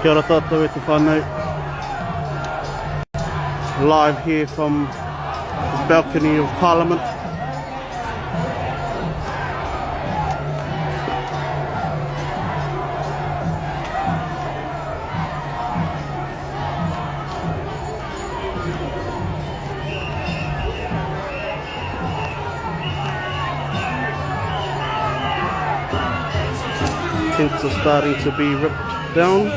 Kia ora tātou e te whānau. Live here from the balcony of Parliament. Tents are starting to be ripped down.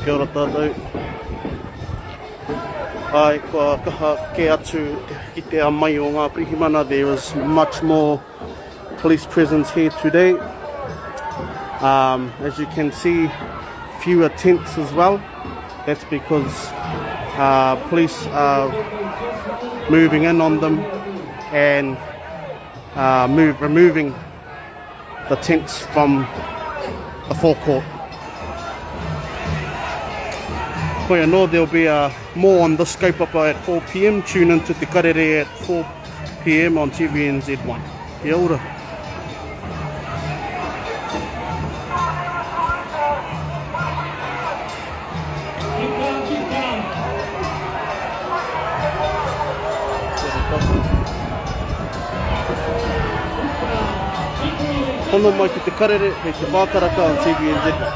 Kia ora tātou. Ai, kua kaha ke atu ki te amai o ngā pirihimana. There was much more police presence here today. As you can see, fewer tents as well. That's because police are moving in on them and removing the tents from the forecourt. Koe anō, there'll be more on this kaupapa at 4 p.m. Tune into Te Karere at 4 p.m. on TVNZ1. Kia ora. Hono mai ki Te Karere, hei Te Whākaraka on TVNZ1.